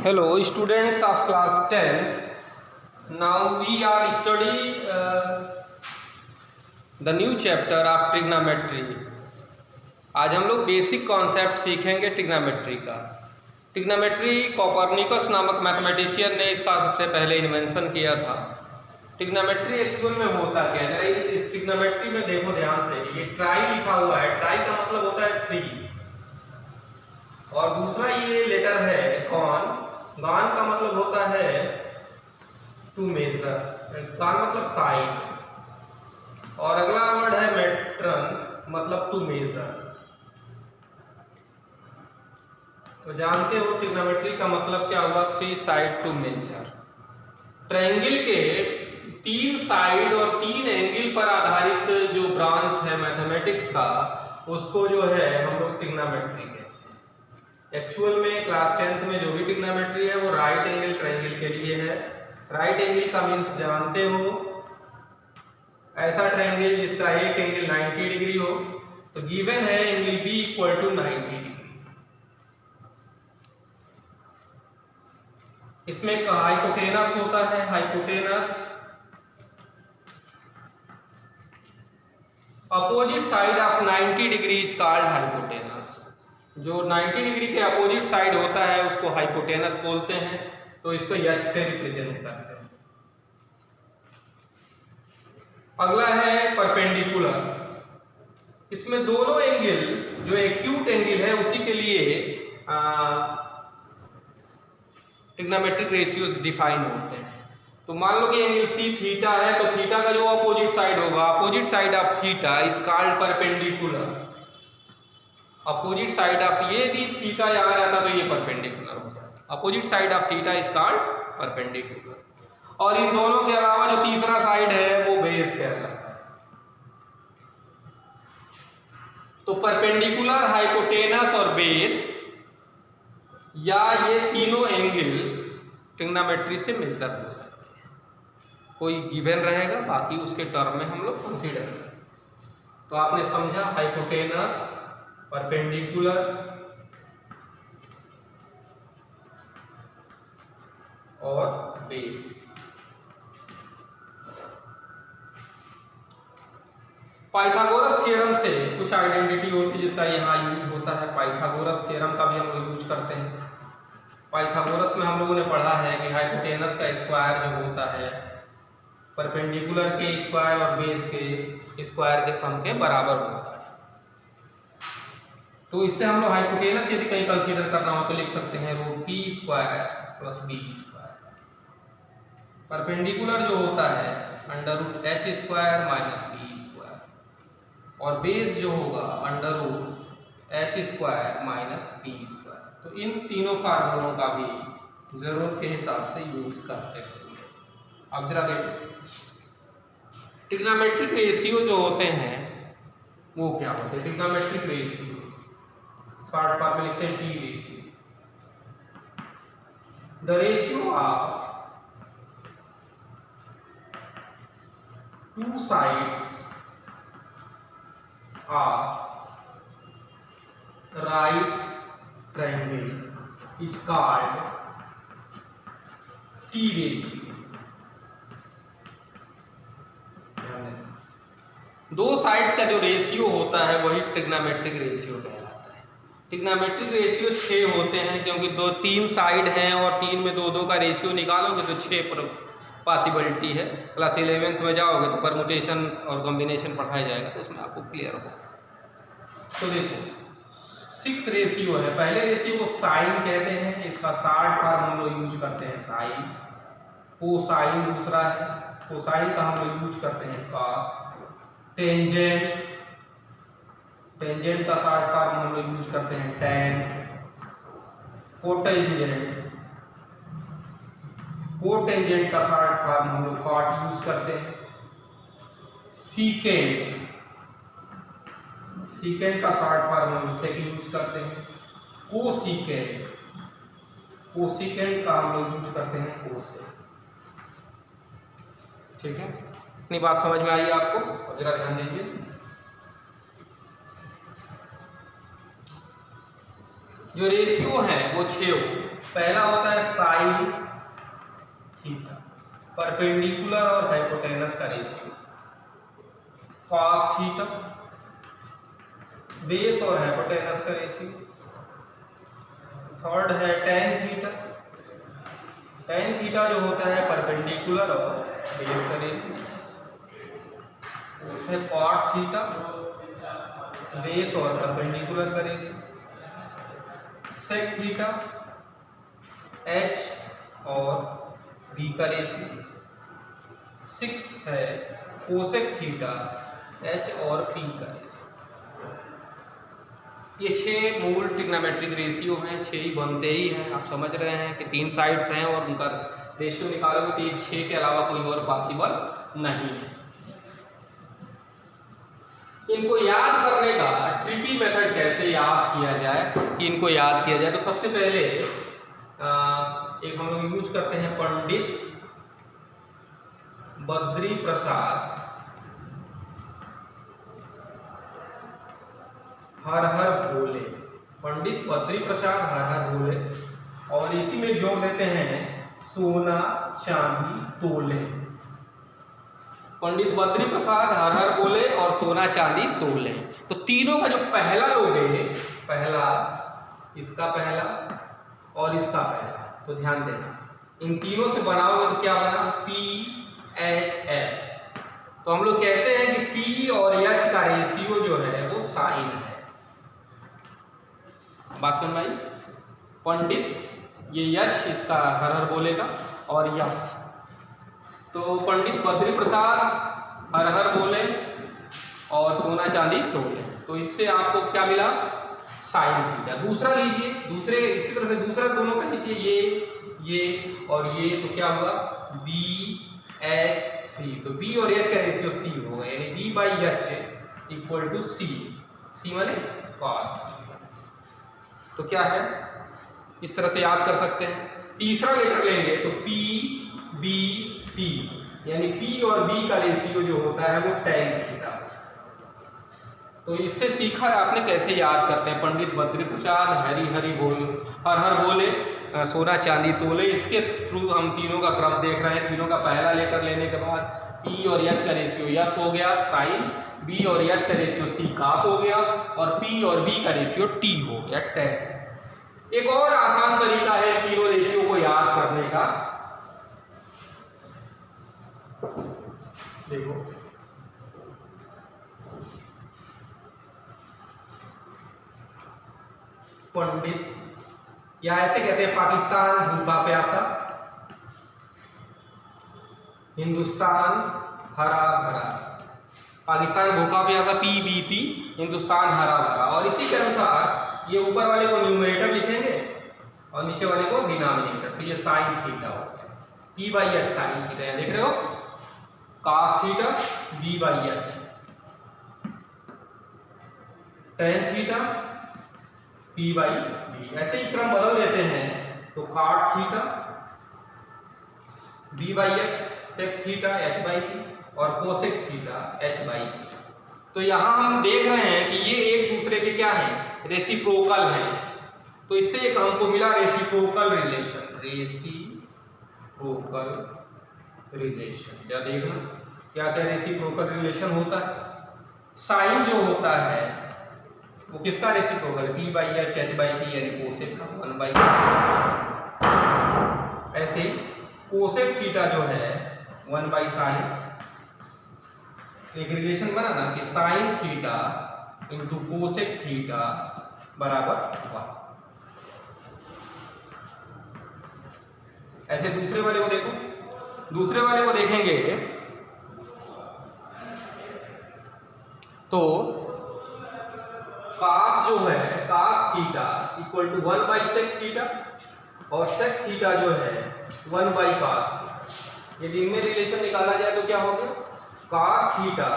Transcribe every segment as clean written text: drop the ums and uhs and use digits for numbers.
Hello, students of class 10th. Now we are study the new chapter of trigonometry. आज हम लोग basic concept सीखेंगे trigonometry का। Trigonometry Copernicus नामक mathematician ने इसका सबसे पहले इन्वेंशन किया था। ट्रिग्नोमेट्री एक्चुअल में होता क्या है, जरा इस ट्रिग्नोमेट्री में देखो ध्यान से। ये ट्राई लिखा हुआ है, ट्राई का मतलब होता है 3 और दूसरा ये लेटर है कॉन। गॉन का मतलब होता है टू मेजर, गॉन मतलब साइड, और अगला वर्ड है मेट्रन मतलब टू मेजर। तो जानते हो ट्रिग्नोमेट्री का मतलब क्या हुआ, 3 साइड टू मेजर। ट्रायंगल के 3 साइड और 3 एंगल पर आधारित जो ब्रांच है मैथमेटिक्स का, उसको जो है हम लोग ट्रिग्नोमेट्री कहते हैं। एक्चुअल में क्लास 10th में जो भी ट्रिग्नोमेट्री है वो राइट एंगल ट्रायंगल के लिए है। राइट एंगल का मीन्स जानते हो, ऐसा ट्रायंगल जिसका एक एंगल 90 डिग्री हो। तो गिवन है angle B equal to 90 degree. इसमें एक हाइपोटेनस होता है, hypotenuse opposite side of 90 degree is called hypotenuse. जो 90 डिग्री के अपोजिट साइड होता है उसको हाइपोटेनस बोलते हैं। तो इसको एच से रिप्रेजेंट करते हैं। अगला है परपेंडिकुलर। इसमें दोनों एंगल जो एक्यूट एंगल है उसी के लिए ट्रिग्नोमेट्रिक रेशियोज डिफाइन होते हैं। तो मान लो कि एंगल सी थीटा है, तो थीटा का जो अपोजिट साइड होगा, opposite side of theta is called perpendicular. Opposite side of, ये दी थीटा यहाँ रहता तो ये परपेंडिकुलर हो जाता। Opposite side of theta is called perpendicular. और इन दोनों के अलावा जो तीसरा साइड है वो बेस कहलाता है। तो परपेंडिकुलर, हाइपोटेनस और बेस, या ये तीनों एंगल ट्रिग्नोमेट्री से मेजर हो सकते हैं। कोई गिवन रहेगा, बाकी उसके टर्म में हम लोग कंसीडर करें। तो आपने समझा हाइपोटेनस, परपेंडिकुलर और बेस। पाइथागोरस थ्योरम से कुछ आइडेंटिटी होती है जिसका यहाँ यूज होता है। पाइथागोरस थ्योरम का भी हम लोग यूज करते हैं। पाइथागोरस में हम लोगों ने पढ़ा है कि हाइपोटेनस का स्क्वायर जो होता है परपेंडिकुलर के स्क्वायर और बेस के स्क्वायर के सम के बराबर होता है। तो इससे हम लोग हाइपोटेनस यदि कहीं कंसीडर करना हो तो लिख सकते हैं √p² + b²। परपेंडिकुलर जो होता है √h² - b², और बेस जो होगा √h² - b²। तो इन तीनों फार्मूलों का भी जरूरत के हिसाब से यूज करते हैं। अब जरा देखो ट्रिग्नोमेट्रिक रेशियो जो होते हैं वो क्या होते हैं। ट्रिग्नोमेट्रिक रेशियो शॉर्ट फॉर्म में लिखते हैं T ratio. The ratio of 2 sides of right triangle is called T ratio। दो साइड्स का जो रेशियो होता है वही ट्रिग्नोमेट्रिक रेशियो कहलाता है। ट्रिग्नोमेट्रिक रेशियो 6 होते हैं, क्योंकि 3 साइड हैं और 3 में 2 का रेशियो निकालोगे तो 6 पॉसिबिलिटी है। क्लास 11th में जाओगे तो परमुटेशन और कॉम्बिनेशन पढ़ाया जाएगा, तो उसमें आपको क्लियर होगा। तो देखो 6 रेशियो है। पहले रेशियो को साइन कहते हैं, इसका शॉर्ट फॉर्म हम लोग यूज करते हैं साइन। कोसाइन दूसरा है, कोसाइन का हम लोग यूज करते हैं कॉस। टेंजेंट, टेंजेंट का शॉर्ट फॉर्म हम लोग यूज करते हैं टैन। कोटेंजेंट, कोटेंजेंट का शॉर्ट फॉर्म हम लोग कॉट यूज करते हैं। सीकेंट, सीकेंट का शॉर्ट फॉर्म हम लोग सेक यूज करते हैं। कोसीकेंट, कोसीकेंट का हम लोग यूज करते हैं कोसेक। ठीक है, इतनी बात समझ में आई आपको? और जरा ध्यान दीजिए, जो रेशियो है वो 6 हो। पहला होता है साइन थीटा, परपेंडिकुलर और हाइपोटेनस का रेशियो, कॉस थीटा, बेस और हाइपोटेनस का रेशियो। थर्ड है टेन थीटा, टेन थीटा जो होता है परपेंडिकुलर और बेस का रेशियो। है कॉट थीटा, बेस और परपेंडिकुलर का रेशियो। सेक थीटा, एच और बी का रेशियो। 6 है कोसेक थीटा, एच और पी का रेशियो। ये 6 मूल ट्रिग्नोमेट्रिक रेशियो हैं, 6 ही बनते ही हैं। आप समझ रहे हैं कि 3 साइड्स हैं और उनका रेशियो निकालोगे तो ये 6 के अलावा कोई और पॉसिबल नहीं है। इनको याद करने का ट्रिकी मेथड कैसे याद किया जाए कि इनको याद किया जाए, तो सबसे पहले एक हम लोग यूज करते हैं पंडित बद्री प्रसाद हर हर भोले, पंडित बद्री प्रसाद हर हर भोले, और इसी में जोड़ देते हैं सोना चांदी तोले। पंडित बद्री प्रसाद हर हर बोले और सोना चांदी तोले। तो तीनों का जो पहला लोगे, पहला इसका पहला और इसका पहला, तो ध्यान देना इन तीनों से बनाओगे तो क्या बना, PHS। तो हम लोग कहते हैं कि P और H का रेशियो जो है वो साइन है। बात सुन भाई, पंडित ये H इसका हर हर बोलेगा और यश, तो पंडित बद्री प्रसाद हर हर बोले और सोना चांदी तोले, तो इससे आपको क्या मिला, साइन थीटा। दूसरा लीजिए, दूसरे इसी तरह से दूसरा दोनों का लीजिए, ये और ये, तो क्या हुआ BHC, तो B और H का रेशियो C होगा, यानी B/H इक्वल टू C माने कॉस थीटा। तो क्या है, इस तरह से याद कर सकते हैं। तीसरा लेटर लेंगे तो PBT, यानी P और B का रेशियो जो होता है वो tan थीटा। तो इससे सीखा है आपने कैसे याद करते हैं, पंडित बद्री प्रसाद हरि हरि बोले हर हर बोले सोना चांदी तोले। इसके थ्रू हम तीनों का क्रम देख रहे हैं। तीनों का पहला लेटर लेने के बाद P और H का रेशियो यस हो गया साइन, B और H का रेशियो C कास हो गया, और P और B का रेशियो T हो गया tan। एक और आसान तरीका है तीनों रेशियो को याद करने का, देखो पंडित, या ऐसे कहते हैं पाकिस्तान भूखा प्यासा, हिंदुस्तान हरा भरा। पाकिस्तान भूखा प्यासा PBP, हिंदुस्तान हरा भरा। और इसी के अनुसार ये ऊपर वाले को न्यूमरेटर लिखेंगे और नीचे वाले को डिनोमिनेटर, तो ये साइन थीटा हो गया, P/H साइन थीटा, देख रहे हो, cos theta B/H, tan theta P/B। ऐसे ही क्रम बदल देते हैं तो cot theta B/H, sec theta H/P और कोसेक थीटा H/P। तो यहाँ हम देख रहे हैं कि ये एक दूसरे के क्या है, रेसिप्रोकल है। तो इससे एक हमको मिला रेसिप्रोकल रिलेशन, रेसिप्रोकल रिलेशन। क्या देखना क्या क्या रेसिप्रोकल रिलेशन होता है। साइन जो होता है वो किसका रेसिप्रोकल, P/H H/P, यानी कोसेक का 1/, ऐसे ही कोसेक थीटा जो है 1/sin। एक रिलेशन बना ना कि sine theta into cosec theta बराबर 1। ऐसे दूसरे वाले को देखो, दूसरे वाले को देखेंगे तो कास जो है, cos theta equal to 1/sec theta, और सेक थीटा जो है 1/cos। यदि इनमें रिलेशन निकाला जाए तो क्या होगा, cos theta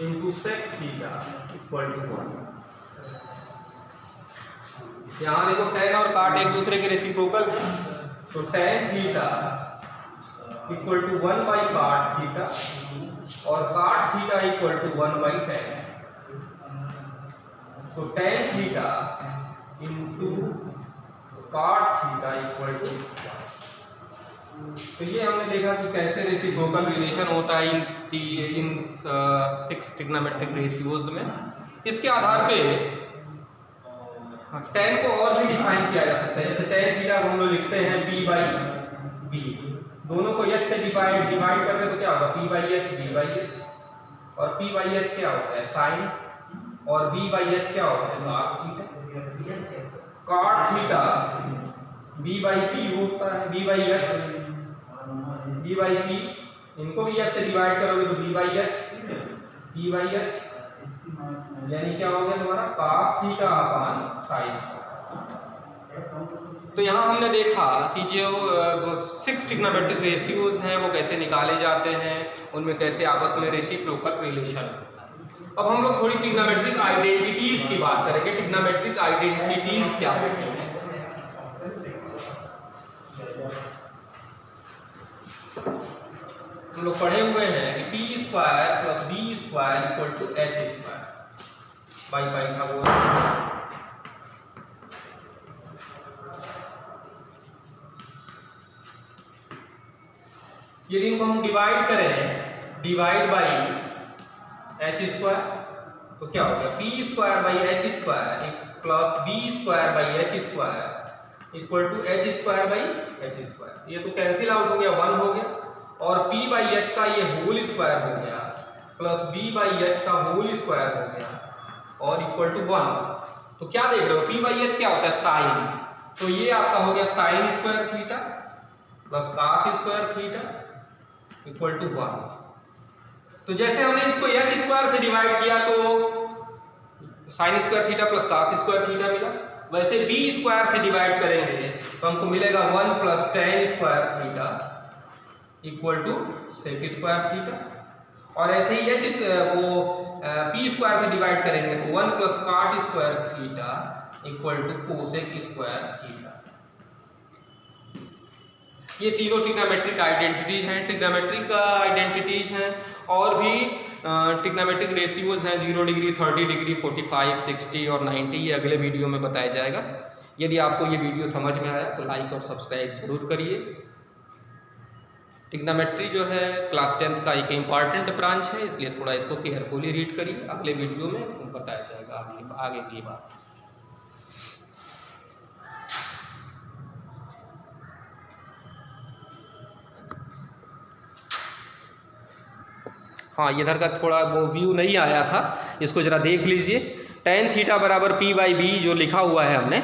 into sec theta equal to 1। यहाँ देखो tan और काट एक दूसरे के रेसिप्रोकल, तो tan theta equal to 1/cot theta और cot theta equal to 1/tan। तो tan theta into cot theta equal to. तो ये हमने देखा कि कैसे रेसिप्रोकल रिलेशन होता है इन 6 ट्रिग्नोमेट्रिक रेशियोज में। इसके आधार पे tan को और भी डिफाइन किया जा सकता है। जैसे tan थीटा को हम लोग लिखते हैं p बाई b, दोनों को h से डिवाइड करते तो क्या होगा p by h b by h, और p बाई h क्या होता है sin, और b बाई h क्या होता है cos theta. cot theta b by p होता है, b by h, b by p, इनको भी h से डिवाइड करोगे तो b by h, p by h, यानी क्या हो गया तुम्हारा cos थीटा अपान sin। तो यहाँ हमने देखा कि जो 6 ट्रिग्नोमेट्रिक रेशियोज हैं वो कैसे निकाले जाते हैं, उनमें कैसे आपस में रेसिप्रोकल रिलेशन होता है। अब हम लोग थोड़ी ट्रिग्नोमेट्रिक आइडेंटिटीज की बात करेंगे। ट्रिग्नोमेट्रिक आइडेंटिटीज क्या होती हैं? हम लोग पढ़े हुए हैं कि p square plus b square equal to h square by Pythagoras. यदि इनको हम डिवाइड करें, डिवाइड बाई h स्क्वायर, तो क्या हो गया p square by h square plus b square by h square equal to h square by h square. ये तो कैंसिल आउट हो गया, 1 हो गया, और p बाई h का ये होल स्क्वायर हो गया प्लस b बाई h का होल स्क्वायर हो गया और इक्वल टू 1। तो क्या देख रहे हो, p बाई h क्या होता है साइन, तो ये आपका हो गया sine square theta plus cos square theta equal to 1। तो जैसे हमने इसको h स्क्वायर से डिवाइड किया तो sign square theta plus cos square theta मिला, वैसे b स्क्वायर से डिवाइड करेंगे तो हमको मिलेगा 1 plus tan square theta equal to sec square theta, और ऐसे ही p स्क्वायर से डिवाइड करेंगे तो 1 plus cot square theta equal to cosec square theta. ये तीनों ट्रिग्नोमेट्रिक आइडेंटिटीज हैं। ट्रिग्नोमेट्रिक आइडेंटिटीज हैं और भी ट्रिग्नोमेट्रिक रेशियोज हैं 0 डिग्री, 30 डिग्री, 45, 60 और 90। ये अगले वीडियो में बताया जाएगा। यदि आपको ये वीडियो समझ में आया तो लाइक और सब्सक्राइब जरूर करिए। ट्रिग्नोमेट्री जो है क्लास 10th का एक इम्पॉर्टेंट ब्रांच है, इसलिए थोड़ा इसको केयरफुली रीड करिए। अगले वीडियो में बताया जाएगा आगे की बात। हाँ, इधर का थोड़ा वो व्यू नहीं आया था, इसको ज़रा देख लीजिए। tan थीटा बराबर p बाई बी जो लिखा हुआ है हमने,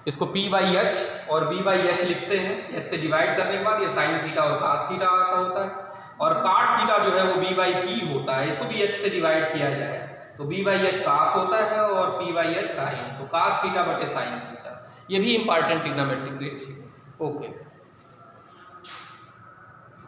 इसको p बाई h और b बाई h लिखते हैं। h से डिवाइड करने के बाद ये साइन थीटा और cos थीटा आता होता है, और cot थीटा जो है वो b बाई p होता है। इसको भी h से डिवाइड किया जाए तो b बाई h cos होता है और p बाई h साइन, तो cos थीटा बटे साइन थीटा। ये भी इंपॉर्टेंट ट्रिग्नोमेट्रिक रेशियो। ओके।